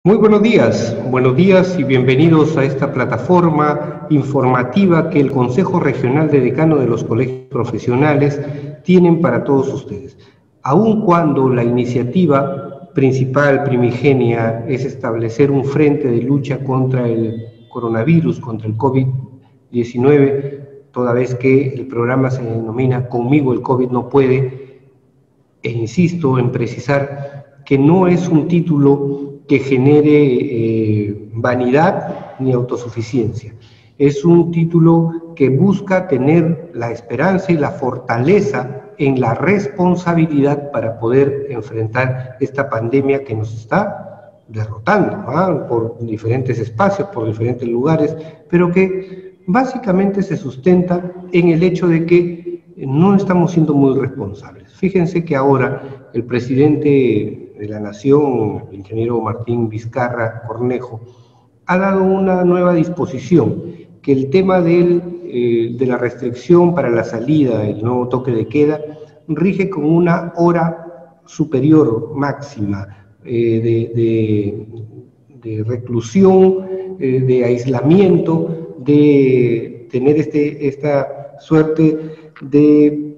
Muy buenos días y bienvenidos a esta plataforma informativa que el Consejo Regional de Decanos de los Colegios Profesionales tienen para todos ustedes. Aun cuando la iniciativa principal, primigenia, es establecer un frente de lucha contra el coronavirus, contra el COVID-19, toda vez que el programa se denomina Conmigo el COVID no puede, e insisto en precisar que no es un título que genere vanidad ni autosuficiencia. Es un título que busca tener la esperanza y la fortaleza en la responsabilidad para poder enfrentar esta pandemia que nos está derrotando, ¿no? Por diferentes espacios, por diferentes lugares, pero que básicamente se sustenta en el hecho de que no estamos siendo muy responsables. Fíjense que ahora el presidente de la Nación, el ingeniero Martín Vizcarra Cornejo, ha dado una nueva disposición, que el tema de la restricción para la salida, el nuevo toque de queda, rige con una hora superior máxima de reclusión, de aislamiento, de tener esta suerte de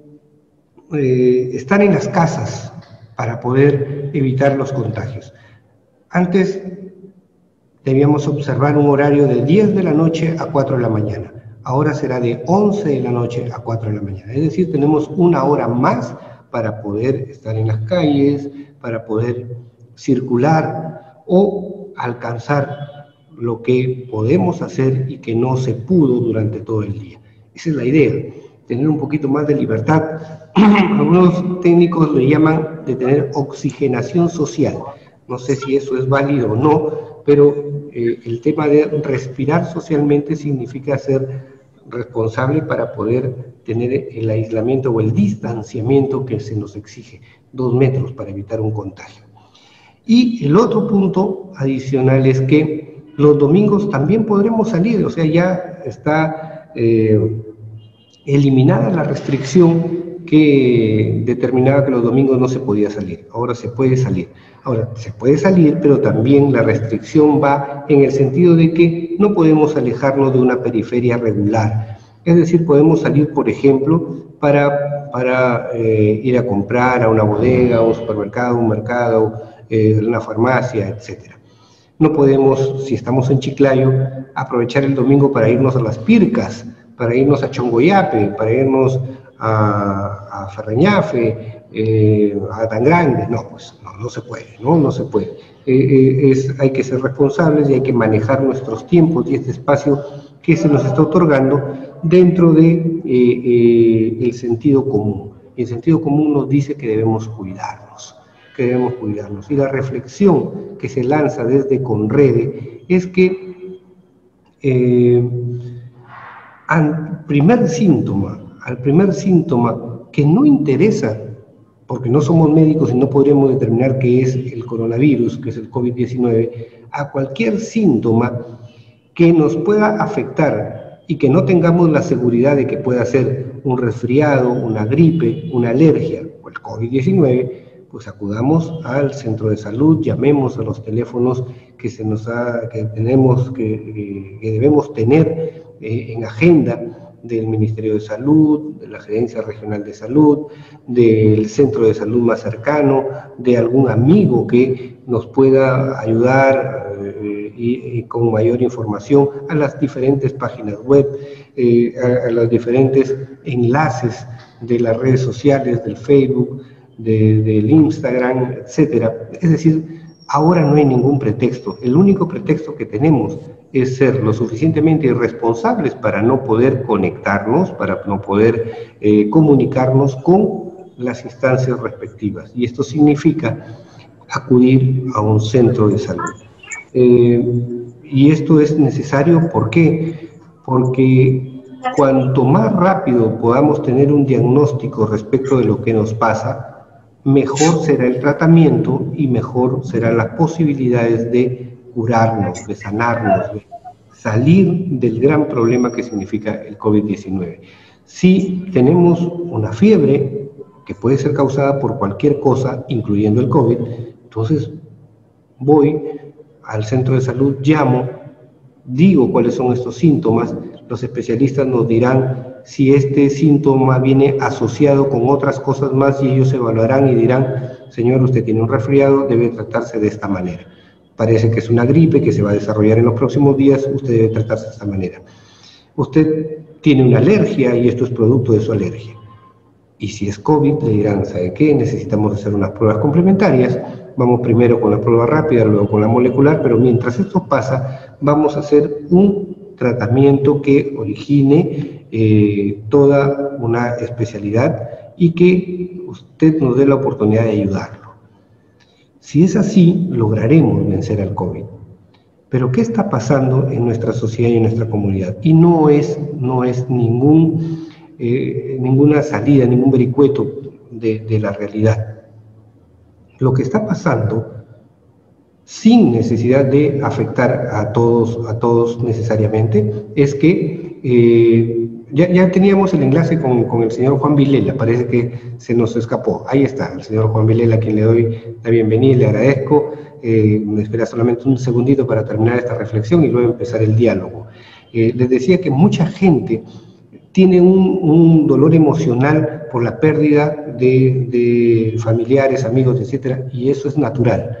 estar en las casas para poder evitar los contagios. Antes debíamos observar un horario de 10 de la noche a 4 de la mañana. Ahora será de 11 de la noche a 4 de la mañana. Es decir, tenemos una hora más para poder estar en las calles, para poder circular o alcanzar lo que podemos hacer y que no se pudo durante todo el día. Esa es la idea, tener un poquito más de libertad. Algunos técnicos le llaman de tener oxigenación social. No sé si eso es válido o no, pero el tema de respirar socialmente significa ser responsable para poder tener el aislamiento o el distanciamiento que se nos exige, 2 metros para evitar un contagio. Y el otro punto adicional es que los domingos también podremos salir, o sea, ya está eliminada la restricción que determinaba que los domingos no se podía salir. Ahora se puede salir. Ahora, se puede salir, pero también la restricción va en el sentido de que no podemos alejarnos de una periferia regular. Es decir, podemos salir, por ejemplo, para ir a comprar a una bodega, a un supermercado, un mercado, una farmacia, etc. No podemos, si estamos en Chiclayo, aprovechar el domingo para irnos a las Pircas, para irnos a Chongoyape, para irnos a Ferreñafe, a Tan Grande. No, pues no se puede, no se puede. Hay que ser responsables y hay que manejar nuestros tiempos y este espacio que se nos está otorgando dentro de el sentido común. El sentido común nos dice que debemos cuidarnos, Y la reflexión que se lanza desde Conrede es que al primer síntoma que no interesa, porque no somos médicos y no podríamos determinar qué es el coronavirus, que es el COVID-19, a cualquier síntoma que nos pueda afectar y que no tengamos la seguridad de que pueda ser un resfriado, una gripe, una alergia o el COVID-19, pues acudamos al centro de salud, llamemos a los teléfonos que debemos tener en agenda del Ministerio de Salud, de la Gerencia Regional de Salud, del centro de salud más cercano, de algún amigo que nos pueda ayudar y con mayor información, a las diferentes páginas web, a los diferentes enlaces de las redes sociales, del Facebook, del Instagram, etcétera. Es decir, ahora no hay ningún pretexto. El único pretexto que tenemos es ser lo suficientemente irresponsables para no poder conectarnos, para no poder comunicarnos con las instancias respectivas. Y esto significa acudir a un centro de salud. Y esto es necesario, ¿por qué? Porque cuanto más rápido podamos tener un diagnóstico respecto de lo que nos pasa, mejor será el tratamiento y mejor serán las posibilidades de curarnos, de sanarnos, de salir del gran problema que significa el COVID-19. Si tenemos una fiebre que puede ser causada por cualquier cosa, incluyendo el COVID, entonces voy al centro de salud, llamo, digo cuáles son estos síntomas, los especialistas nos dirán si este síntoma viene asociado con otras cosas más y ellos evaluarán y dirán, señor, usted tiene un resfriado, debe tratarse de esta manera. Parece que es una gripe que se va a desarrollar en los próximos días, usted debe tratarse de esta manera. Usted tiene una alergia y esto es producto de su alergia. Y si es COVID, le dirán, ¿sabe qué? Necesitamos hacer unas pruebas complementarias. Vamos primero con la prueba rápida, luego con la molecular, pero mientras esto pasa, vamos a hacer un tratamiento que origine toda una especialidad y que usted nos dé la oportunidad de ayudarlo. Si es así, lograremos vencer al COVID. Pero ¿qué está pasando en nuestra sociedad y en nuestra comunidad? Y no es ninguna salida, ningún vericueto de la realidad. Lo que está pasando, sin necesidad de afectar a todos necesariamente, es que ya teníamos el enlace con el señor Juan Vilela, parece que se nos escapó. Ahí está, el señor Juan Vilela, a quien le doy la bienvenida y le agradezco. Me espera solamente un segundito para terminar esta reflexión y luego empezar el diálogo. Les decía que mucha gente tiene un dolor emocional por la pérdida de familiares, amigos, etcétera, y eso es natural.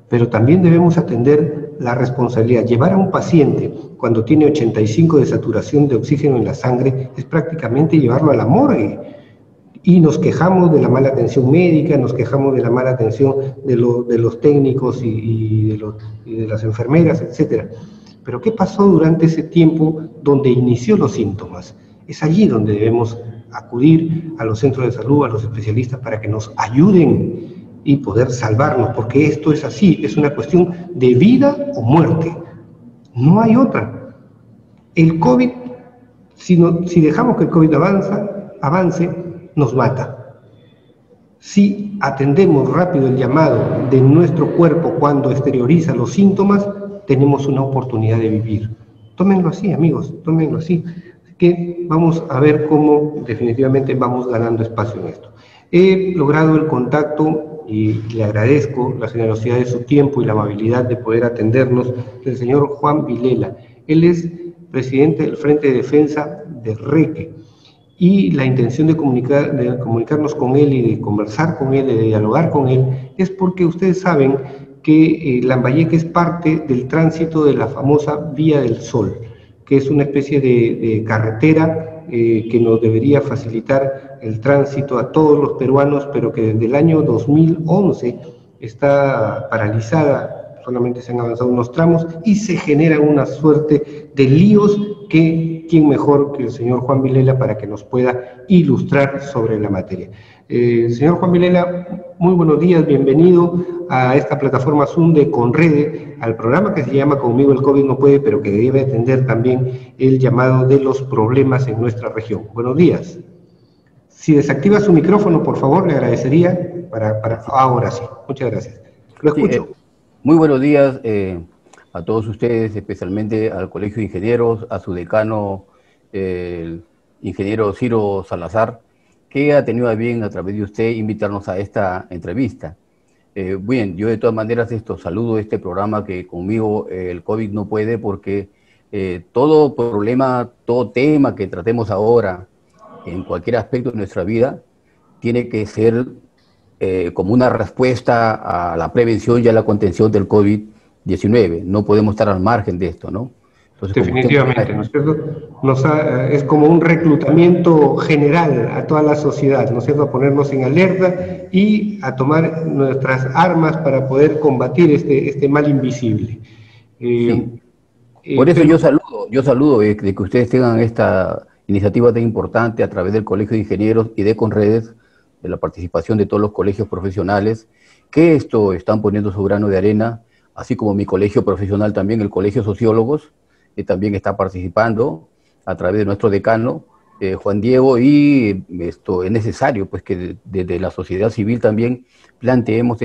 Pero también debemos atender la responsabilidad. Llevar a un paciente cuando tiene 85 de saturación de oxígeno en la sangre es prácticamente llevarlo a la morgue. Y nos quejamos de la mala atención médica, nos quejamos de la mala atención de los técnicos y de las enfermeras, etcétera. Pero ¿qué pasó durante ese tiempo donde inició los síntomas? Es allí donde debemos acudir a los centros de salud, a los especialistas, para que nos ayuden y poder salvarnos, porque esto es así, es una cuestión de vida o muerte. No hay otra. El COVID, si dejamos que el COVID avance, nos mata. Si atendemos rápido el llamado de nuestro cuerpo cuando exterioriza los síntomas, tenemos una oportunidad de vivir. Tómenlo así, amigos, tómenlo así. Así que vamos a ver cómo definitivamente vamos ganando espacio en esto. He logrado el contacto y le agradezco la generosidad de su tiempo y la amabilidad de poder atendernos del señor Juan Vilela. Él es presidente del Frente de Defensa de Reque. Y la intención de comunicarnos con él y de conversar con él, de dialogar con él, es porque ustedes saben que Lambayeque es parte del tránsito de la famosa Vía del Sol, que es una especie de carretera que nos debería facilitar el tránsito a todos los peruanos, pero que desde el año 2011 está paralizada, solamente se han avanzado unos tramos y se genera una suerte de líos que quién mejor que el señor Juan Vilela para que nos pueda ilustrar sobre la materia. Señor Juan Vilela, muy buenos días, bienvenido a esta plataforma Zoom de Conrede, al programa que se llama Conmigo el COVID no puede, pero que debe atender también el llamado de los problemas en nuestra región. Buenos días. Si desactiva su micrófono, por favor, le agradecería para ahora sí. Muchas gracias. Lo escucho. Sí, muy buenos días a todos ustedes, especialmente al Colegio de Ingenieros, a su decano, el ingeniero Ciro Salazar, que ha tenido a bien a través de usted invitarnos a esta entrevista. Bien, yo de todas maneras saludo este programa que conmigo el COVID no puede, porque todo problema, todo tema que tratemos ahora en cualquier aspecto de nuestra vida tiene que ser como una respuesta a la prevención y a la contención del COVID-19. No podemos estar al margen de esto, ¿no? Entonces, definitivamente, ¿no es cierto? Es como un reclutamiento general a toda la sociedad, ¿no es cierto? A ponernos en alerta y a tomar nuestras armas para poder combatir este mal invisible. Sí. Por eso yo saludo de que ustedes tengan esta iniciativa tan importante a través del Colegio de Ingenieros y de Conredes, de la participación de todos los colegios profesionales, que están poniendo su grano de arena, así como mi colegio profesional también, el Colegio de Sociólogos, que también está participando a través de nuestro decano, Juan Diego, y esto es necesario pues que desde la sociedad civil también planteemos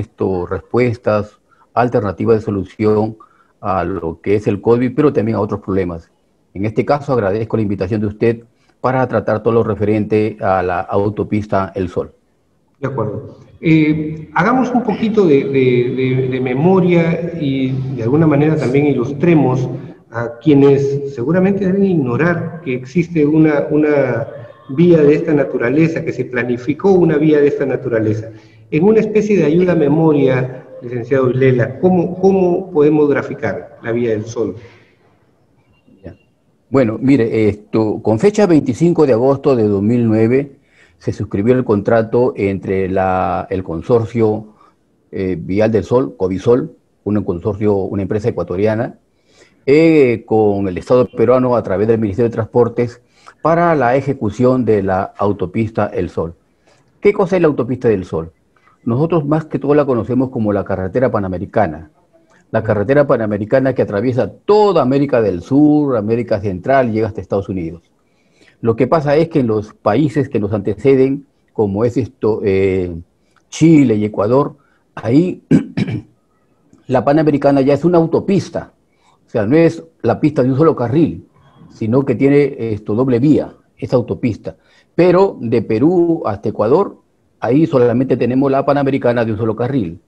respuestas, alternativas de solución a lo que es el COVID, pero también a otros problemas. En este caso agradezco la invitación de usted para tratar todo lo referente a la autopista El Sol. De acuerdo. Hagamos un poquito de memoria y de alguna manera también ilustremos a quienes seguramente deben ignorar que existe una vía de esta naturaleza, que se planificó una vía de esta naturaleza. En una especie de ayuda a memoria, licenciado Vilela, ¿cómo podemos graficar la vía del Sol? Ya. Bueno, mire, con fecha 25 de agosto de 2009 se suscribió el contrato entre el consorcio Vial del Sol, Covisol, un consorcio, una empresa ecuatoriana, con el Estado peruano a través del Ministerio de Transportes para la ejecución de la autopista El Sol. ¿Qué cosa es la autopista del Sol? Nosotros más que todo la conocemos como la carretera panamericana. La carretera panamericana que atraviesa toda América del Sur, América Central, llega hasta Estados Unidos. Lo que pasa es que en los países que nos anteceden, como es Chile y Ecuador, ahí la panamericana ya es una autopista. O sea, no es la pista de un solo carril, sino que tiene doble vía, esa autopista. Pero de Perú hasta Ecuador, ahí solamente tenemos la panamericana de un solo carril.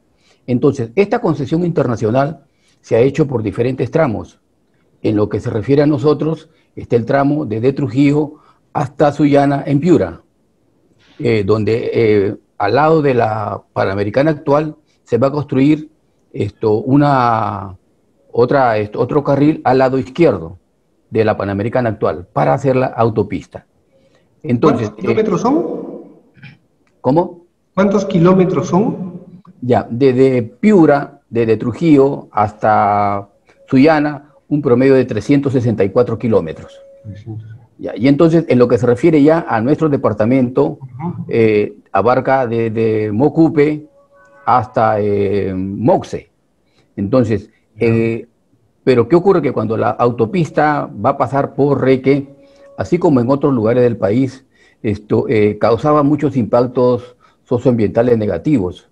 Entonces, esta concesión internacional se ha hecho por diferentes tramos. En lo que se refiere a nosotros, está el tramo desde Trujillo hasta Sullana en Piura, donde al lado de la panamericana actual se va a construir otro carril al lado izquierdo de la panamericana actual para hacer la autopista. Entonces, ¿cuántos kilómetros son? ¿Cómo? ¿Cuántos kilómetros son? Ya, desde Piura, desde Trujillo hasta Sullana, un promedio de 364 kilómetros. Ya, y entonces, en lo que se refiere ya a nuestro departamento, abarca desde Mocupe hasta Moxe. Entonces, pero ¿qué ocurre? Que cuando la autopista va a pasar por Reque, así como en otros lugares del país, causaba muchos impactos socioambientales negativos.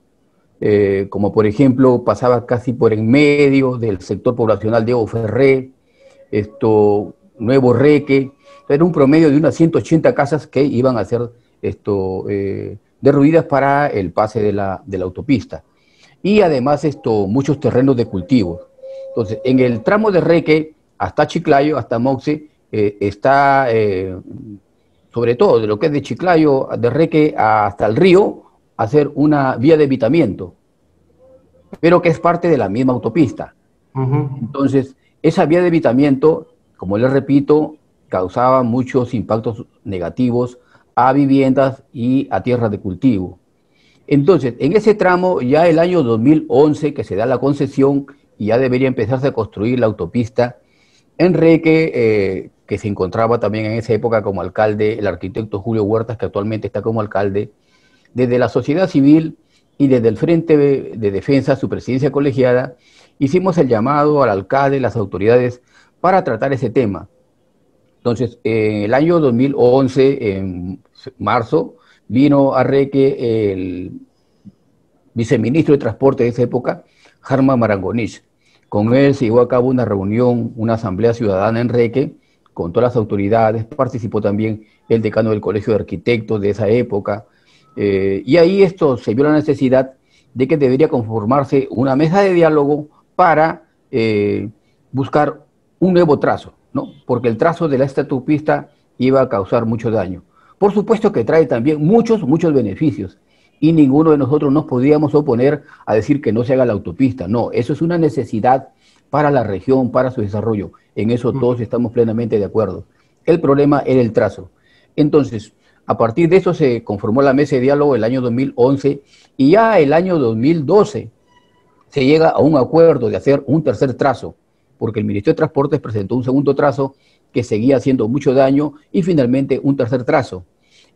Como por ejemplo pasaba casi por en medio del sector poblacional de Oferré, Nuevo Reque, era un promedio de unas 180 casas que iban a ser derruidas para el pase de la autopista. Y además muchos terrenos de cultivo. Entonces, en el tramo de Reque hasta Chiclayo, hasta Moxe, está, sobre todo de lo que es de Chiclayo, de Reque hasta el río, hacer una vía de evitamiento, pero que es parte de la misma autopista. Entonces, esa vía de evitamiento, como les repito, causaba muchos impactos negativos a viviendas y a tierras de cultivo. Entonces, en ese tramo, ya el año 2011, que se da la concesión y ya debería empezarse a construir la autopista, Enrique, que se encontraba también en esa época como alcalde, el arquitecto Julio Huertas, que actualmente está como alcalde, desde la sociedad civil y desde el Frente de Defensa, su presidencia colegiada, hicimos el llamado al alcalde y las autoridades para tratar ese tema. Entonces, en el año 2011, en marzo, vino a Reque el viceministro de Transporte de esa época, Harman Marangonich. Con él se llevó a cabo una reunión, una asamblea ciudadana en Reque, con todas las autoridades, participó también el decano del Colegio de Arquitectos de esa época, y ahí se vio la necesidad de que debería conformarse una mesa de diálogo para buscar un nuevo trazo, ¿no? Porque el trazo de esta autopista iba a causar mucho daño. Por supuesto que trae también muchos beneficios, y ninguno de nosotros nos podíamos oponer a decir que no se haga la autopista. No, eso es una necesidad para la región, para su desarrollo. En eso todos estamos plenamente de acuerdo. El problema era el trazo. Entonces, a partir de eso se conformó la mesa de diálogo el año 2011 y ya el año 2012 se llega a un acuerdo de hacer un tercer trazo, porque el Ministerio de Transportes presentó un segundo trazo que seguía haciendo mucho daño y finalmente un tercer trazo.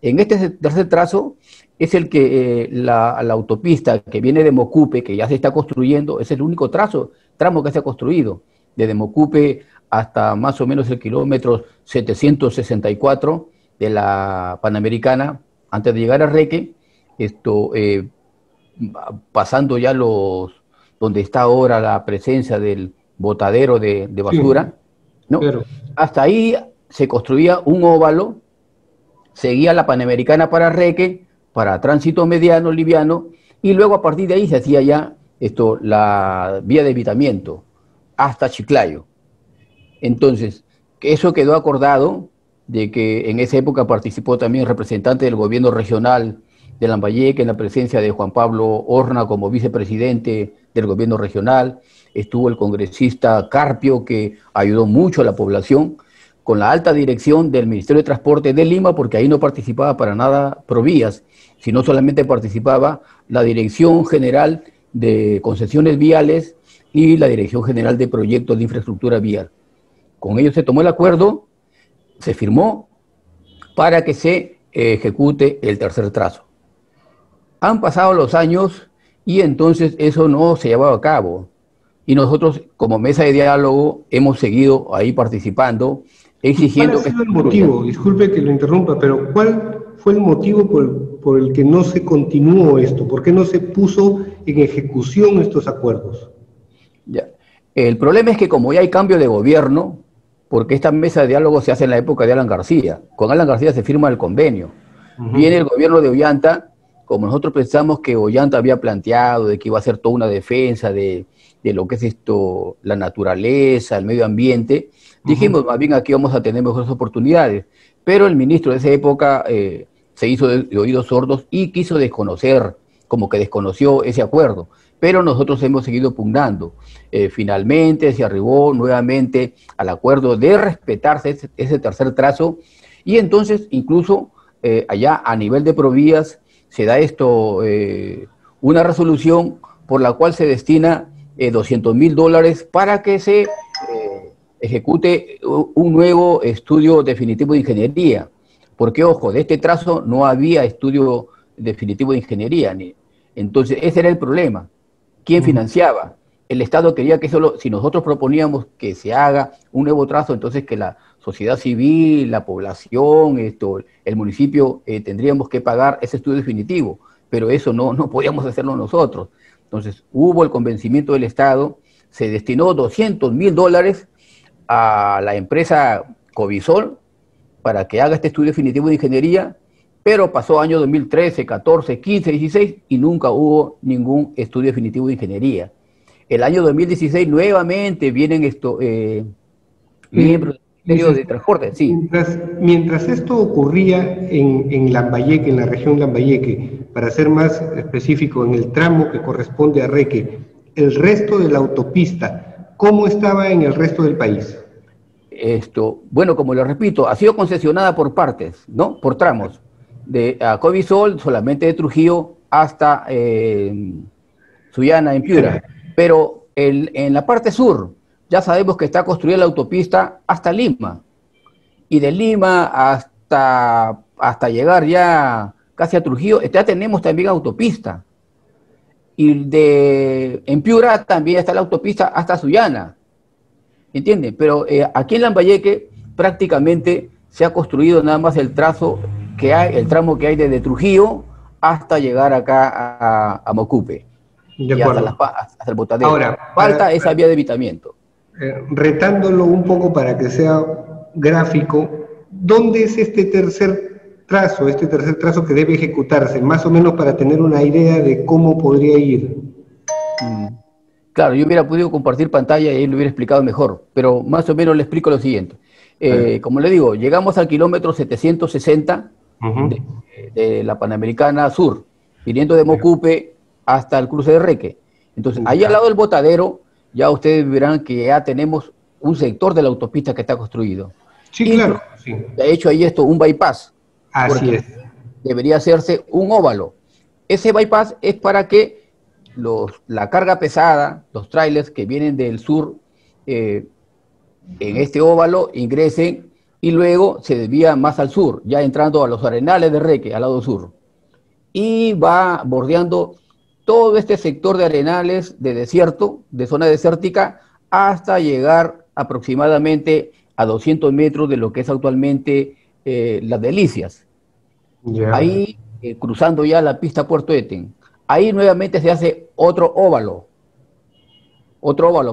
En este tercer trazo es el que la autopista que viene de Mocupe, que ya se está construyendo, es el único tramo que se ha construido, desde Mocupe hasta más o menos el kilómetro 764 de la Panamericana, antes de llegar a Reque, pasando ya donde está ahora la presencia del botadero de basura, sí, ¿no? Pero hasta ahí se construía un óvalo, seguía la Panamericana para Reque, para tránsito mediano, liviano, y luego a partir de ahí se hacía ya la vía de evitamiento hasta Chiclayo. Entonces, eso quedó acordado de que en esa época participó también representante del gobierno regional de Lambayeque en la presencia de Juan Pablo Horna como vicepresidente del gobierno regional, estuvo el congresista Carpio que ayudó mucho a la población, con la alta dirección del Ministerio de Transporte de Lima, porque ahí no participaba para nada Provías, sino solamente participaba la Dirección General de Concesiones Viales y la Dirección General de Proyectos de Infraestructura Vial. Con ellos se tomó el acuerdo, se firmó para que se ejecute el tercer trazo. Han pasado los años y entonces eso no se llevaba a cabo. Y nosotros, como mesa de diálogo, hemos seguido ahí participando, exigiendo ¿Cuál ha sido el motivo? Disculpe que lo interrumpa, pero ¿cuál fue el motivo por el que no se continuó esto? ¿Por qué no se puso en ejecución estos acuerdos? Ya. El problema es que como ya hay cambio de gobierno, porque esta mesa de diálogo se hace en la época de Alan García, con Alan García se firma el convenio. Viene el gobierno de Ollanta, como nosotros pensamos que Ollanta había planteado de que iba a hacer toda una defensa de lo que es la naturaleza, el medio ambiente, dijimos, más bien aquí vamos a tener mejores oportunidades. Pero el ministro de esa época se hizo de oídos sordos y quiso desconocer, como que desconoció ese acuerdo. Pero nosotros hemos seguido pugnando. Finalmente se arribó nuevamente al acuerdo de respetarse ese tercer trazo y entonces incluso allá a nivel de Provías se da una resolución por la cual se destina $200.000 para que se ejecute un nuevo estudio definitivo de ingeniería. Porque, ojo, de este trazo no había estudio definitivo de ingeniería. Entonces, ese era el problema. ¿Quién financiaba? El Estado quería que si nosotros proponíamos que se haga un nuevo trazo, entonces que la sociedad civil, la población, el municipio tendríamos que pagar ese estudio definitivo, pero eso no podíamos hacerlo nosotros. Entonces hubo el convencimiento del Estado, se destinó $200.000 a la empresa Covisol para que haga este estudio definitivo de ingeniería, pero pasó año 2013, 14, 15, 16 y nunca hubo ningún estudio definitivo de ingeniería. El año 2016 nuevamente vienen miembros del Ministerio de Transporte. Sí. Mientras esto ocurría en Lambayeque, en la región Lambayeque, para ser más específico, en el tramo que corresponde a Reque, el resto de la autopista, ¿cómo estaba en el resto del país? Bueno, como lo repito, ha sido concesionada por partes, ¿no? Por tramos. A Covisol, solamente de Trujillo hasta Sullana, en Piura. Pero en la parte sur, ya sabemos que está construida la autopista hasta Lima. Y de Lima hasta llegar ya casi a Trujillo, ya tenemos también autopista. Y en Piura también está la autopista hasta Sullana. ¿Entienden? Pero aquí en Lambayeque prácticamente se ha construido nada más el tramo que hay desde Trujillo hasta llegar acá a Mocupe. Y hasta el Botadero. Ahora, falta esa vía de evitamiento. Retándolo un poco para que sea gráfico, ¿dónde es este tercer trazo que debe ejecutarse? Más o menos para tener una idea de cómo podría ir. Claro, yo hubiera podido compartir pantalla y ahí lo hubiera explicado mejor, pero más o menos le explico lo siguiente. Como le digo, llegamos al kilómetro 760 de la Panamericana Sur, viniendo de Mocupe hasta el cruce de Reque. Entonces, ahí al lado del Botadero, ya ustedes verán que ya tenemos un sector de la autopista que está construido. Sí, claro. Sí. De hecho, ahí un bypass. Así es. Debería hacerse un óvalo. Ese bypass es para que la carga pesada, los trailers que vienen del sur, en este óvalo ingresen y luego se desvía más al sur, ya entrando a los arenales de Reque, al lado sur. Y va bordeando todo este sector de arenales, de desierto, de zona desértica, hasta llegar aproximadamente a 200 metros de lo que es actualmente Las Delicias. Yeah. Ahí, cruzando ya la pista Puerto Eten, ahí nuevamente se hace otro óvalo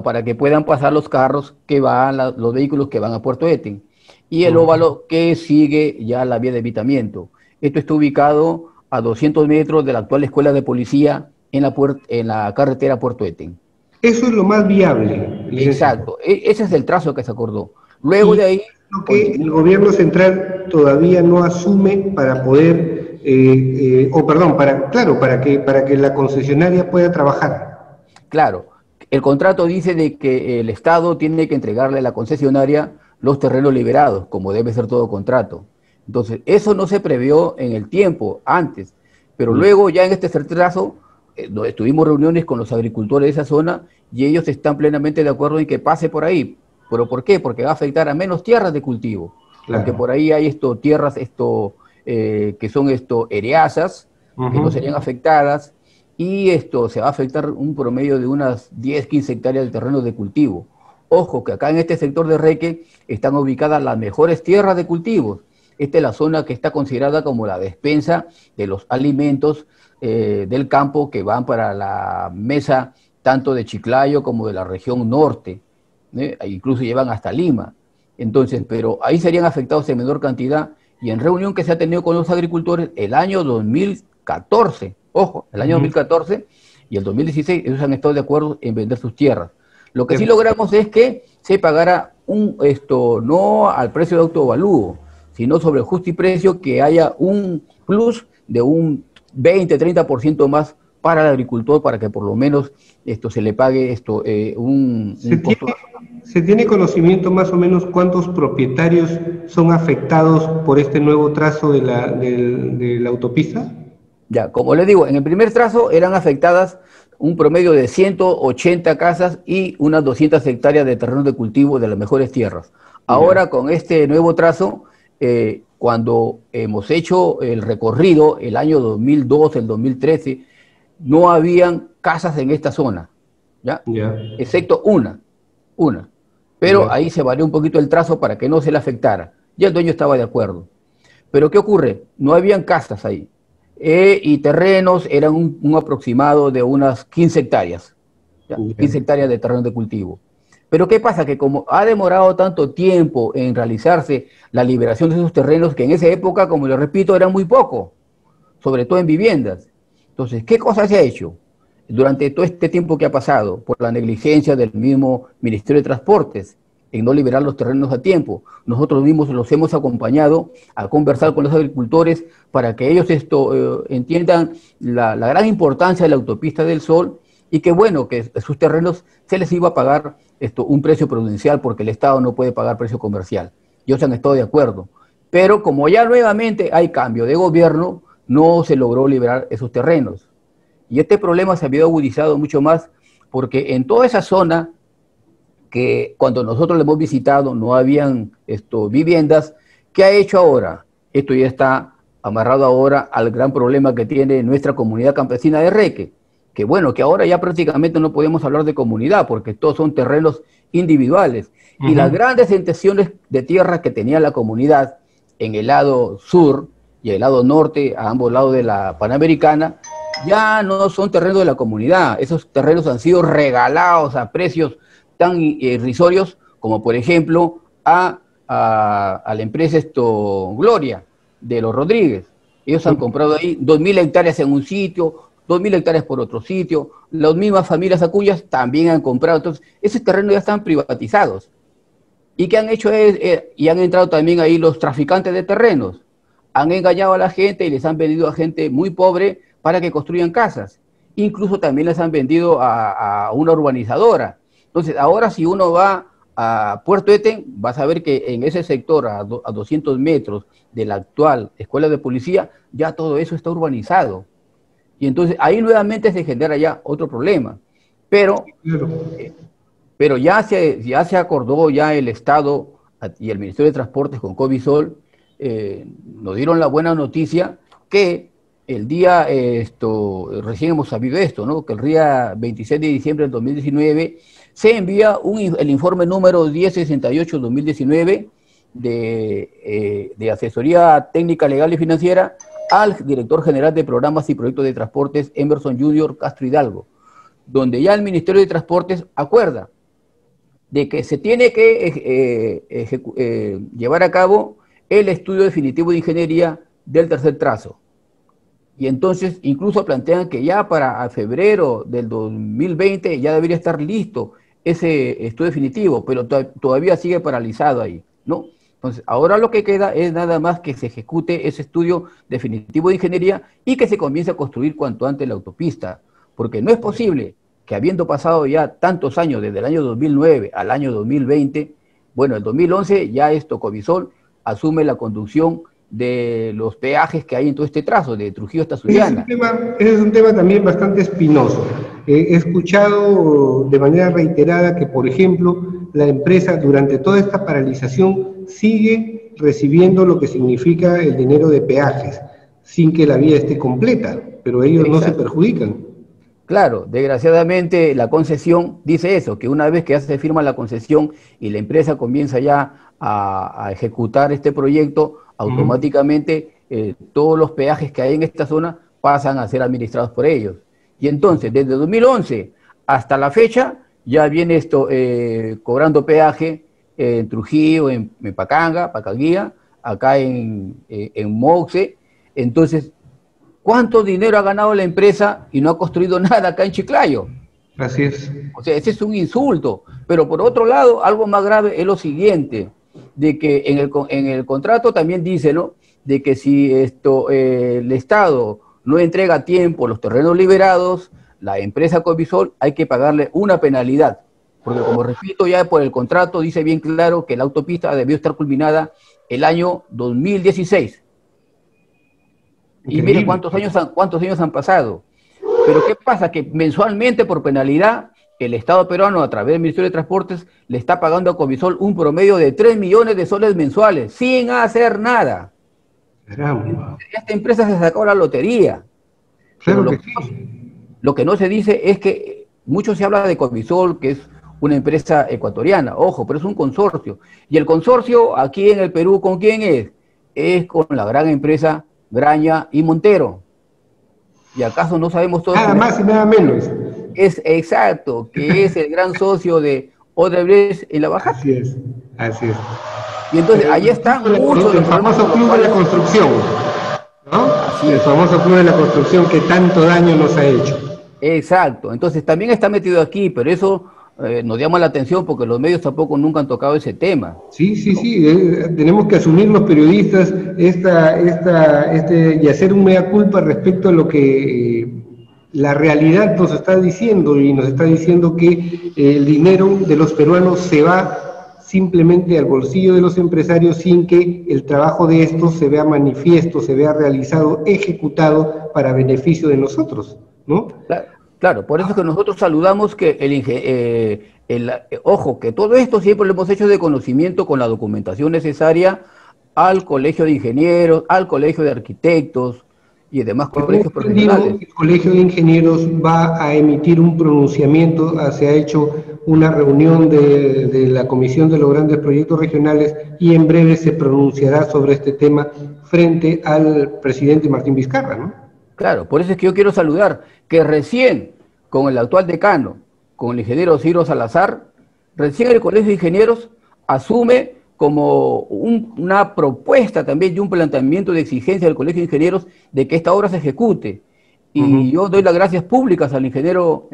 para que puedan pasar los carros que van, los vehículos que van a Puerto Eten, y el óvalo que sigue ya la vía de evitamiento. Esto está ubicado a 200 metros de la actual escuela de policía en la carretera Puerto Eten. Eso es lo más viable, licenciado. Exacto, ese es el trazo que se acordó. Luego Y de ahí lo que el continúa. gobierno central todavía no asume para poder, para que la concesionaria pueda trabajar. Claro, el contrato dice de que el Estado tiene que entregarle a la concesionaria los terrenos liberados, como debe ser todo contrato. Entonces, eso no se previó en el tiempo, antes, pero luego ya en este trazo, tuvimos reuniones con los agricultores de esa zona y ellos están plenamente de acuerdo en que pase por ahí. ¿Pero por qué? Porque va a afectar a menos tierras de cultivo, porque Claro. por ahí hay tierras que son hereasas, que no Ujú. serían afectadas, y esto se va a afectar un promedio de unas 10, 15 hectáreas de terreno de cultivo. Ojo que acá en este sector de Reque están ubicadas las mejores tierras de cultivos. Esta es la zona que está considerada como la despensa de los alimentos del campo que van para la mesa tanto de Chiclayo como de la región norte, ¿eh? Incluso llevan hasta Lima. Entonces, pero ahí serían afectados en menor cantidad y en reunión que se ha tenido con los agricultores el año 2014, ojo, el año Ujú. 2014 y el 2016, ellos han estado de acuerdo en vender sus tierras. Lo que sí De- logramos es que se pagara no al precio de autovalúo, sino sobre el justo y precio, que haya un plus de un 20-30% más para el agricultor, para que por lo menos se le pague ¿Se un costo. tiene, se tiene conocimiento más o menos cuántos propietarios son afectados por este nuevo trazo de la autopista? Ya, como les digo, en el primer trazo eran afectadas un promedio de 180 casas y unas 200 hectáreas de terrenos de cultivo de las mejores tierras. Ya. Ahora, con este nuevo trazo, cuando hemos hecho el recorrido, el año 2012, el 2013, no habían casas en esta zona, ¿ya? Ya. Excepto una. Pero Ya. ahí se varió un poquito el trazo para que no se le afectara. Ya el dueño estaba de acuerdo. Pero ¿qué ocurre? No habían casas ahí. Y terrenos eran un aproximado de unas 15 hectáreas, ¿ya? Ya. 15 hectáreas de terreno de cultivo. Pero ¿qué pasa? Que como ha demorado tanto tiempo en realizarse la liberación de esos terrenos, que en esa época, como les repito, eran muy poco, sobre todo en viviendas. Entonces, ¿qué cosa se ha hecho? Durante todo este tiempo que ha pasado, por la negligencia del mismo Ministerio de Transportes, en no liberar los terrenos a tiempo. Nosotros mismos los hemos acompañado a conversar con los agricultores para que ellos entiendan la gran importancia de la autopista del Sol y que bueno, que sus terrenos se les iba a pagar un precio prudencial porque el Estado no puede pagar precio comercial. Ellos han estado de acuerdo. Pero como ya nuevamente hay cambio de gobierno, no se logró liberar esos terrenos. Y este problema se había agudizado mucho más porque en toda esa zona que cuando nosotros le hemos visitado no habían viviendas. ¿Qué ha hecho ahora? Esto ya está amarrado ahora al gran problema que tiene nuestra comunidad campesina de Reque, que bueno, que ahora ya prácticamente no podemos hablar de comunidad porque todos son terrenos individuales. Y las Ujú. grandes extensiones de tierra que tenía la comunidad en el lado sur y el lado norte, a ambos lados de la Panamericana, ya no son terrenos de la comunidad. Esos terrenos han sido regalados a precios tan irrisorios como por ejemplo a la empresa Gloria de los Rodríguez. Ellos han comprado ahí 2.000 hectáreas en un sitio, 2.000 hectáreas por otro sitio, las mismas familias acuyas también han comprado, entonces esos terrenos ya están privatizados. ¿Y qué han hecho? Y han entrado también ahí los traficantes de terrenos, han engañado a la gente y les han vendido a gente muy pobre para que construyan casas. Incluso también les han vendido a una urbanizadora. Entonces, ahora si uno va a Puerto Eten, vas a ver que en ese sector, a 200 metros de la actual escuela de policía, ya todo eso está urbanizado. Y entonces ahí nuevamente se genera ya otro problema. Pero Claro. pero ya se acordó, ya el Estado y el Ministerio de Transportes con Covisol nos dieron la buena noticia que el día, recién hemos sabido esto, ¿no? Que el día 26 de diciembre del 2019 se envía el informe número 1068-2019 de Asesoría Técnica Legal y Financiera al director general de Programas y Proyectos de Transportes, Emerson Junior Castro Hidalgo, donde ya el Ministerio de Transportes acuerda de que se tiene que llevar a cabo el estudio definitivo de ingeniería del tercer trazo. Y entonces incluso plantean que ya para a febrero del 2020 ya debería estar listo ese estudio definitivo, pero todavía sigue paralizado ahí, ¿no? Entonces, ahora lo que queda es nada más que se ejecute ese estudio definitivo de ingeniería y que se comience a construir cuanto antes la autopista, porque no es posible que habiendo pasado ya tantos años, desde el año 2009 al año 2020, bueno, el 2011 ya Covisol asume la conducción de los peajes que hay en todo este trazo, de Trujillo hasta Sullana. Ese es un tema también bastante espinoso. He escuchado de manera reiterada que, por ejemplo, la empresa durante toda esta paralización sigue recibiendo lo que significa el dinero de peajes, sin que la vía esté completa, pero ellos no se perjudican. Claro, desgraciadamente la concesión dice eso, que una vez que ya se firma la concesión y la empresa comienza ya a ejecutar este proyecto, automáticamente todos los peajes que hay en esta zona pasan a ser administrados por ellos. Y entonces, desde 2011 hasta la fecha, ya viene cobrando peaje en Trujillo, en Pacanga, Pacaguía, acá en Moxe. Entonces, ¿cuánto dinero ha ganado la empresa y no ha construido nada acá en Chiclayo? Así es. O sea, ese es un insulto. Pero por otro lado, algo más grave es lo siguiente, de que en el contrato también dice, ¿no?, de que si el Estado no entrega a tiempo los terrenos liberados, la empresa Covisol hay que pagarle una penalidad. Porque como repito, ya por el contrato dice bien claro que la autopista debió estar culminada el año 2016. Y mire cuántos años han pasado. Pero ¿qué pasa? Que mensualmente por penalidad el Estado peruano a través del Ministerio de Transportes le está pagando a Covisol un promedio de 3 millones de soles mensuales sin hacer nada. Caramba. Esta empresa se sacó la lotería. Claro Pero que sí. lo que no se dice es que mucho se habla de Covisol, que es una empresa ecuatoriana, ojo, pero es un consorcio. Y el consorcio aquí en el Perú, ¿con quién es? Es con la gran empresa Graña y Montero. ¿Y acaso no sabemos todos? Nada más y nada menos. Es exacto, que es el gran socio de Odebrecht en la Baja. Así es, así es. Y entonces ahí están muchos de el los famoso club de la construcción, ¿no? Así El es. famoso club de la construcción que tanto daño nos ha hecho. Exacto, entonces también está metido aquí, pero eso nos llama la atención porque los medios tampoco nunca han tocado ese tema. Sí, sí, sí, tenemos que asumir los periodistas y hacer un mea culpa respecto a lo que la realidad nos está diciendo, y nos está diciendo que el dinero de los peruanos se va simplemente al bolsillo de los empresarios sin que el trabajo de estos se vea manifiesto, se vea realizado, ejecutado para beneficio de nosotros, ¿no? Claro, por eso es que nosotros saludamos que ojo, que todo esto siempre lo hemos hecho de conocimiento con la documentación necesaria al Colegio de Ingenieros, al Colegio de Arquitectos y demás colegios profesionales. El Colegio de Ingenieros va a emitir un pronunciamiento, se ha hecho una reunión de la Comisión de los Grandes Proyectos Regionales y en breve se pronunciará sobre este tema frente al presidente Martín Vizcarra, ¿no? Claro, por eso es que yo quiero saludar que recién con el actual decano, con el ingeniero Ciro Salazar, recién el Colegio de Ingenieros asume como una propuesta también y un planteamiento de exigencia del Colegio de Ingenieros de que esta obra se ejecute. Y yo doy las gracias públicas al ingeniero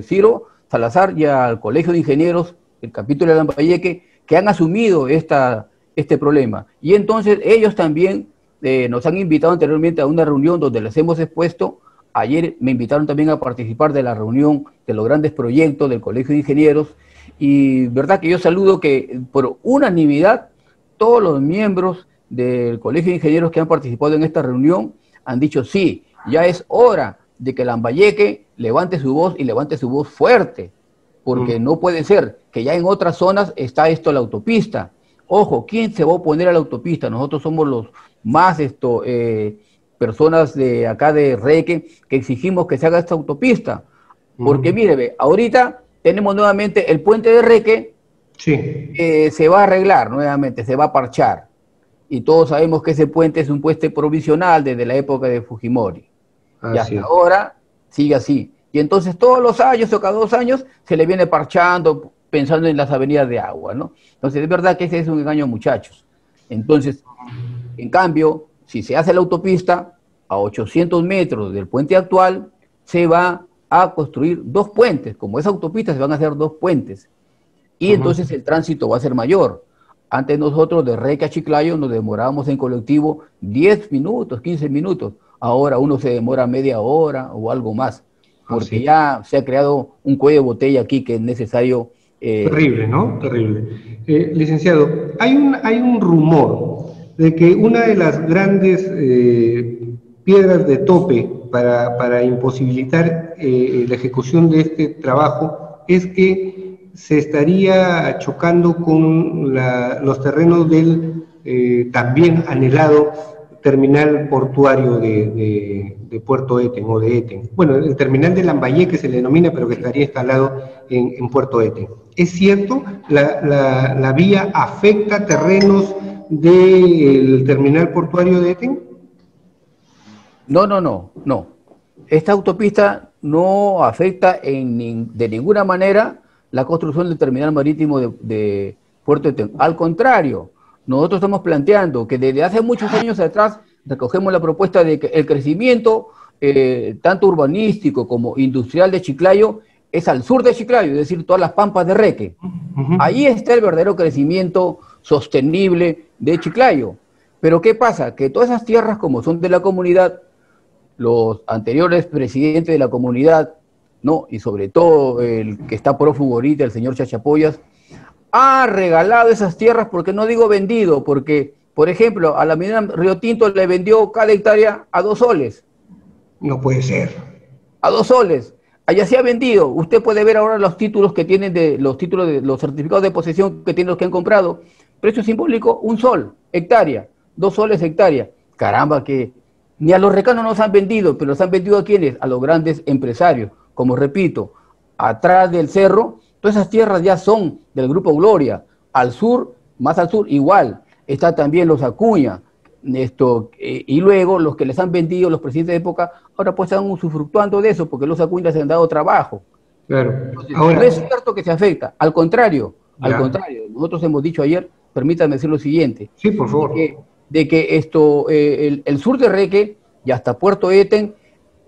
Ciro Salazar y al Colegio de Ingenieros, el capítulo de Lambayeque, que han asumido este problema. Y entonces ellos también nos han invitado anteriormente a una reunión donde les hemos expuesto. Ayer me invitaron también a participar de la reunión de los grandes proyectos del Colegio de Ingenieros. Y verdad que yo saludo que por unanimidad todos los miembros del Colegio de Ingenieros que han participado en esta reunión han dicho sí, ya es hora de que Lambayeque levante su voz y levante su voz fuerte, porque no puede ser que ya en otras zonas está la autopista. Ojo, ¿quién se va a oponer a la autopista? Nosotros somos los más personas de acá de Reque que exigimos que se haga esta autopista, porque mire, ahorita tenemos nuevamente el puente de Reque, sí. Se va a arreglar nuevamente, se va a parchar. Y todos sabemos que ese puente es un puente provisional desde la época de Fujimori. Y hasta ahora sigue así. Y entonces todos los años o cada 2 años se le viene parchando pensando en las avenidas de agua, ¿no? Entonces es verdad que ese es un engaño, muchachos. Entonces, en cambio, si se hace la autopista, a 800 metros del puente actual, se va a construir 2 puentes. Como es autopista, se van a hacer 2 puentes. Y entonces el tránsito va a ser mayor. Antes nosotros de Reque a Chiclayo nos demorábamos en colectivo 10 minutos, 15 minutos. Ahora uno se demora media hora o algo más, porque ya se ha creado un cuello de botella aquí que es necesario. Terrible, ¿no? Terrible. Licenciado, hay un rumor de que una de las grandes piedras de tope para imposibilitar la ejecución de este trabajo es que se estaría chocando con los terrenos del también anhelado terminal portuario de Puerto Eten o de Eten. Bueno, el terminal de Lambayeque se le denomina, pero que estaría instalado en Puerto Eten. ¿Es cierto? ¿La vía afecta terrenos del terminal portuario de Eten? No. Esta autopista no afecta de ninguna manera la construcción del terminal marítimo de Puerto Eten. Al contrario, nosotros estamos planteando que desde hace muchos años atrás recogemos la propuesta de que el crecimiento, tanto urbanístico como industrial de Chiclayo, es al sur de Chiclayo, es decir, todas las pampas de Reque. Ahí está el verdadero crecimiento sostenible de Chiclayo. Pero ¿qué pasa? Que todas esas tierras, como son de la comunidad, los anteriores presidentes de la comunidad, ¿no? Y sobre todo el que está prófugo ahorita, el señor Chachapoyas, ha regalado esas tierras, porque no digo vendido, porque, por ejemplo, a la minera Río Tinto le vendió cada hectárea a 2 soles. No puede ser. A 2 soles. Allá se ha vendido. Usted puede ver ahora los títulos que tienen, los certificados de posesión que tienen los que han comprado. Precio simbólico, 1 sol, hectárea, 2 soles hectárea. Caramba, que ni a los recanos nos han vendido, pero los han vendido a quiénes, a los grandes empresarios. Como repito, atrás del cerro, todas esas tierras ya son del Grupo Gloria. Al sur, más al sur, igual. Está también los Acuña. Y luego los que les han vendido los presidentes de época, ahora pues están usufructuando de eso, porque los Acuña se han dado trabajo. Claro. Entonces, ahora, no es cierto que se afecta, al contrario, nosotros hemos dicho ayer, permítanme decir lo siguiente. Sí, por favor. De que el sur de Reque y hasta Puerto Eten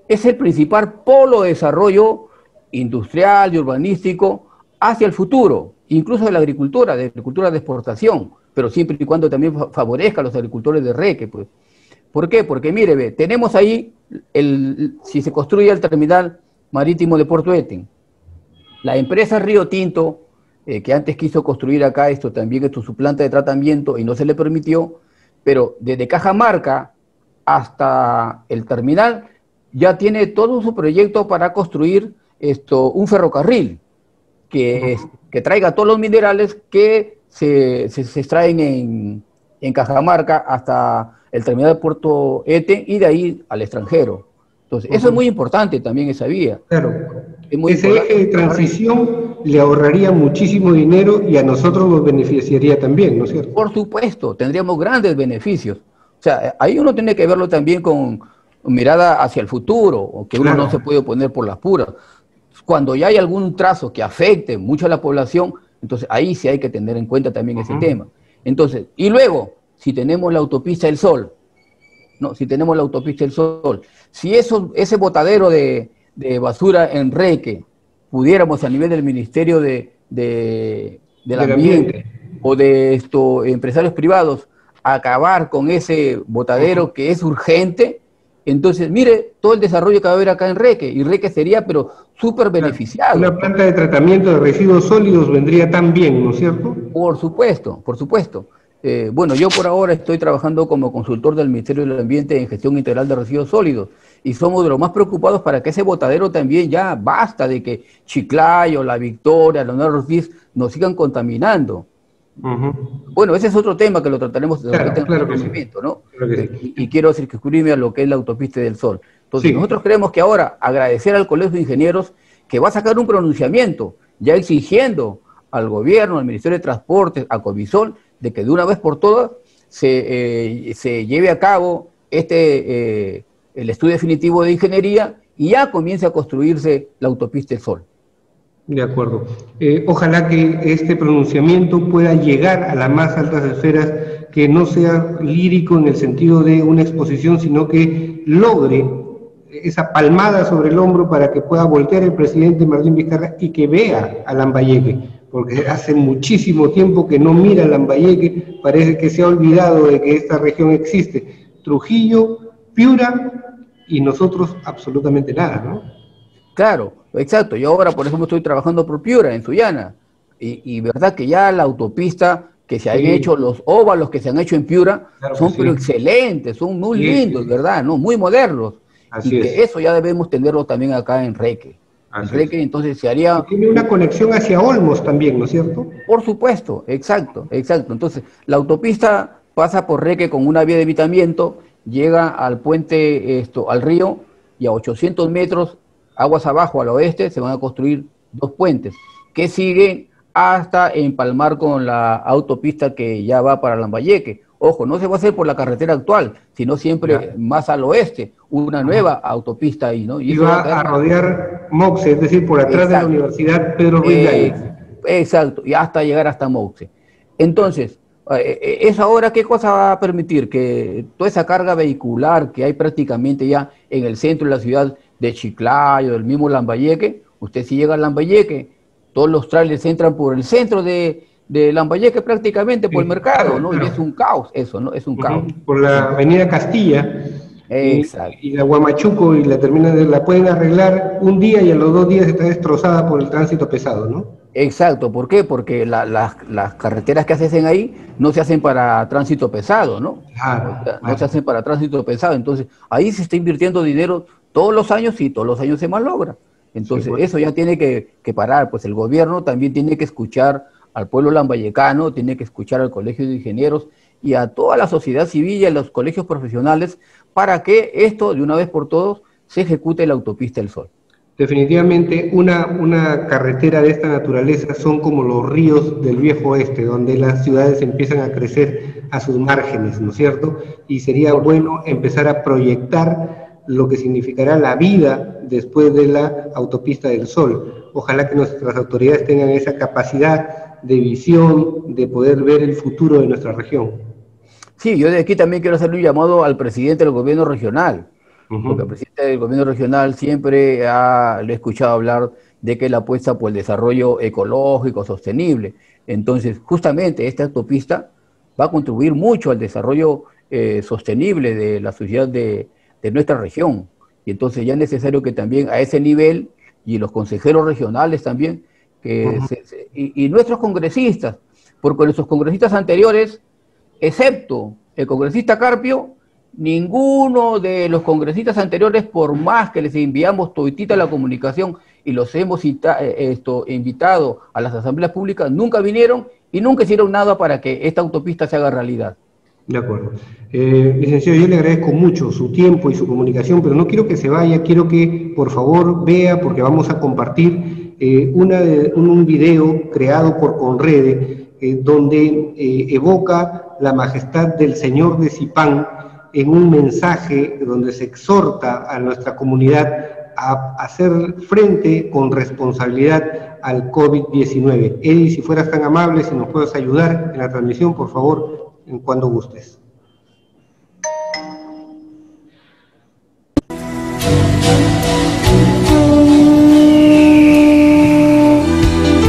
es el principal polo de desarrollo industrial y urbanístico hacia el futuro, incluso de la agricultura de exportación, pero siempre y cuando también favorezca a los agricultores de Reque, pues. ¿Por qué? Porque mire, tenemos ahí, si se construye el terminal marítimo de Puerto Eten, la empresa Río Tinto, que antes quiso construir acá también su planta de tratamiento y no se le permitió, pero desde Cajamarca hasta el terminal ya tiene todo su proyecto para construir un ferrocarril que traiga todos los minerales que se extraen en Cajamarca hasta el terminal de Puerto Eten y de ahí al extranjero. Entonces, eso es muy importante también, esa vía. Claro, ese eje de transición le ahorraría muchísimo dinero y a nosotros nos beneficiaría también, ¿no es cierto? Por supuesto, tendríamos grandes beneficios. O sea, ahí uno tiene que verlo también con mirada hacia el futuro, o que uno no se puede poner por las puras. Cuando ya hay algún trazo que afecte mucho a la población, entonces ahí sí hay que tener en cuenta también ese tema. Entonces, y luego, si tenemos la autopista del Sol, ¿no? Si tenemos la autopista del Sol, si ese botadero de basura en Reque pudiéramos a nivel del Ministerio del Ambiente o de empresarios privados acabar con ese botadero que es urgente, entonces mire todo el desarrollo que va a haber acá en Reque, y Reque sería pero súper beneficiado. Una planta de tratamiento de residuos sólidos vendría tan bien, ¿no es cierto? Por supuesto, por supuesto. Bueno, yo por ahora estoy trabajando como consultor del Ministerio del Ambiente en gestión integral de residuos sólidos y somos de los más preocupados para que ese botadero también ya basta de que Chiclayo, La Victoria, Leonardo Ortiz nos sigan contaminando. Bueno, ese es otro tema que lo trataremos en el conocimiento, ¿no? Claro que sí. Y quiero circunscribirme a lo que es la autopista del Sol. Entonces, nosotros creemos que ahora agradecer al Colegio de Ingenieros que va a sacar un pronunciamiento ya exigiendo al gobierno, al Ministerio de Transportes, a Covisol, de que de una vez por todas se lleve a cabo el estudio definitivo de ingeniería y ya comience a construirse la autopista del Sol. De acuerdo. Ojalá que este pronunciamiento pueda llegar a las más altas esferas, que no sea lírico en el sentido de una exposición, sino que logre esa palmada sobre el hombro para que pueda voltear el presidente Martín Vizcarra y que vea a Lambayeque, porque hace muchísimo tiempo que no mira a Lambayeque, parece que se ha olvidado de que esta región existe. Trujillo, Piura y nosotros absolutamente nada, ¿no? Claro, exacto. Yo ahora, por ejemplo, estoy trabajando por Piura, en Sullana, y verdad que ya la autopista que se han hecho, los óvalos que se han hecho en Piura, claro, son pero excelentes, son muy lindos, ¿verdad? ¿No? Muy modernos. Así y que eso ya debemos tenerlo también acá en Reque. En Reque, entonces se haría... Y tiene una conexión hacia Olmos también, ¿no es cierto? Por supuesto, exacto, exacto. Entonces, la autopista pasa por Reque con una vía de evitamiento, llega al puente, al río, y a 800 metros, aguas abajo, al oeste, se van a construir 2 puentes, que siguen hasta empalmar con la autopista que ya va para Lambayeque. Ojo, no se va a hacer por la carretera actual, sino siempre más al oeste, una nueva autopista ahí, ¿no? Y va a rodear Moxe, es decir, por atrás de la Universidad Pedro Ruiz Gallo. Exacto, y hasta llegar hasta Moxe. Entonces, ¿eso ahora qué cosa va a permitir? Que toda esa carga vehicular que hay prácticamente ya en el centro de la ciudad de Chiclayo, del mismo Lambayeque, usted si llega a Lambayeque, todos los trailers entran por el centro de Lambayeque prácticamente, por el mercado, ¿no? Claro. Y es un caos eso, ¿no? Es un caos. Por la avenida Castilla. Exacto. Y la Huamachuco, y la pueden arreglar un día y a los 2 días está destrozada por el tránsito pesado, ¿no? Exacto, ¿por qué? Porque las carreteras que se hacen ahí no se hacen para tránsito pesado, ¿no? Claro, o sea, no se hacen para tránsito pesado, entonces ahí se está invirtiendo dinero todos los años y todos los años se malogra. Entonces, sí, pues, eso ya tiene que parar, pues el gobierno también tiene que escuchar al pueblo lambayecano, tiene que escuchar al Colegio de Ingenieros y a toda la sociedad civil y a los colegios profesionales para que esto, de una vez por todos, se ejecute la autopista del Sol. Definitivamente, una carretera de esta naturaleza son como los ríos del viejo oeste, donde las ciudades empiezan a crecer a sus márgenes, ¿no es cierto? Y sería bueno empezar a proyectar lo que significará la vida después de la autopista del Sol. Ojalá que nuestras autoridades tengan esa capacidad de visión, de poder ver el futuro de nuestra región. Sí, yo de aquí también quiero hacerle un llamado al presidente del gobierno regional, porque el presidente del gobierno regional siempre le he escuchado hablar de que él apuesta por el desarrollo ecológico, sostenible. Entonces, justamente esta autopista va a contribuir mucho al desarrollo sostenible de la sociedad de nuestra región. Y entonces ya es necesario que también a ese nivel, y los consejeros regionales también, y nuestros congresistas, porque nuestros congresistas anteriores, excepto el congresista Carpio, ninguno de los congresistas anteriores, por más que les enviamos toditita la comunicación y los hemos invitado a las asambleas públicas, nunca vinieron y nunca hicieron nada para que esta autopista se haga realidad. De acuerdo. Licenciado, yo le agradezco mucho su tiempo y su comunicación, pero no quiero que se vaya, quiero que por favor vea, porque vamos a compartir un video creado por Conrede, donde evoca la majestad del señor de Zipán en un mensaje donde se exhorta a nuestra comunidad a hacer frente con responsabilidad al COVID-19. Eddie, si fueras tan amable, si nos puedes ayudar en la transmisión, por favor, en cuando gustes.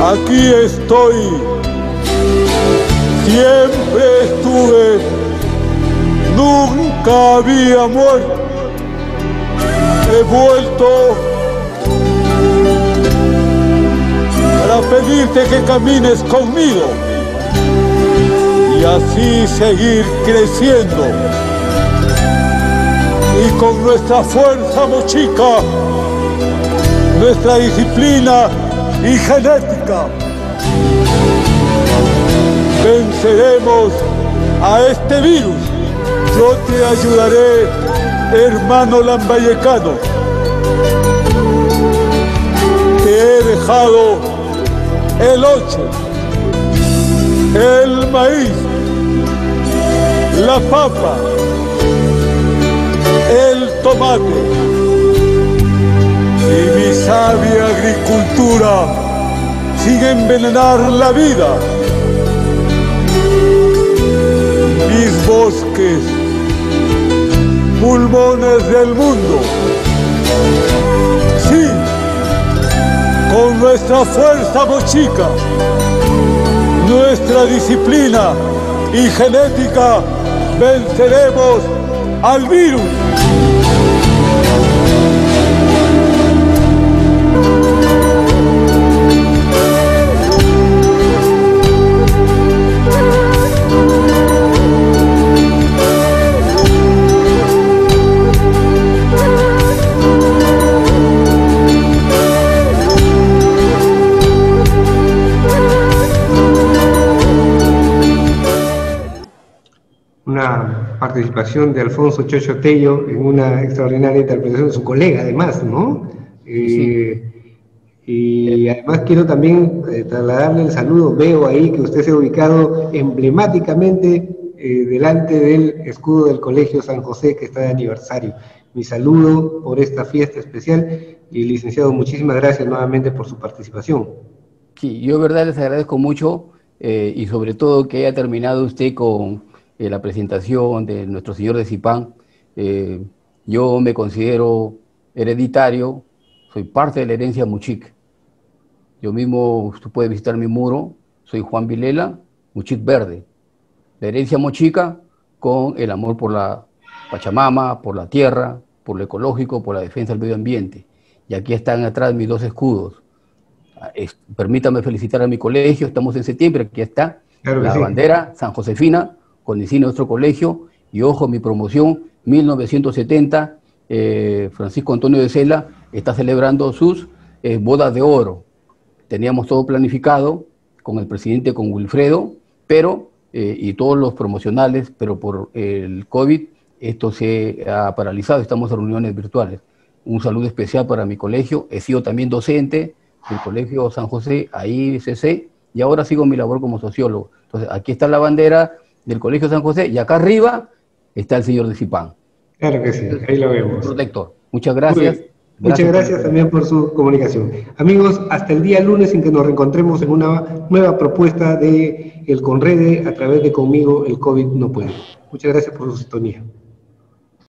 Aquí estoy, siempre estuve, nunca había muerto, he vuelto para pedirte que camines conmigo y así seguir creciendo y con nuestra fuerza mochica, nuestra disciplina y genética venceremos a este virus. Yo te ayudaré, hermano lambayecano. Te he dejado el oche, el maíz, la papa, el tomate y mi sabia agricultura sin envenenar la vida. Mis bosques pulmones del mundo. Sí, con nuestra fuerza mochica, nuestra disciplina y genética, venceremos al virus. Una participación de Alfonso Chocho Tello en una extraordinaria interpretación de su colega, además, ¿no? Y además quiero también trasladarle el saludo. Veo ahí que usted se ha ubicado emblemáticamente delante del escudo del Colegio San José, que está de aniversario. Mi saludo por esta fiesta especial y, licenciado, muchísimas gracias nuevamente por su participación. Sí, yo de verdad les agradezco mucho y sobre todo que haya terminado usted con la presentación de nuestro señor de Zipán. Yo me considero hereditario, soy parte de la herencia Muchic. Yo mismo, usted puede visitar mi muro, soy Juan Vilela, Muchic Verde. La herencia mochica con el amor por la Pachamama, por la tierra, por lo ecológico, por la defensa del medio ambiente. Y aquí están atrás mis 2 escudos. Permítame felicitar a mi colegio, estamos en septiembre, aquí está Claro que la sí. bandera San Josefina, con el signo de nuestro colegio, y ojo, mi promoción, 1970, Francisco Antonio de Sela está celebrando sus bodas de oro. Teníamos todo planificado con el presidente, con Wilfredo, pero, y todos los promocionales, pero por el COVID esto se ha paralizado, estamos en reuniones virtuales. Un saludo especial para mi colegio, he sido también docente del Colegio San José, ahí CC, y ahora sigo mi labor como sociólogo. Entonces, aquí está la bandera del Colegio San José, y acá arriba está el señor de Zipán. Claro que sí, ahí lo vemos. Protector. Muchas gracias. Muchas gracias también por su comunicación. Amigos, hasta el día lunes en que nos reencontremos en una nueva propuesta de el Conrede a través de Conmigo el COVID no puede. Muchas gracias por su sintonía.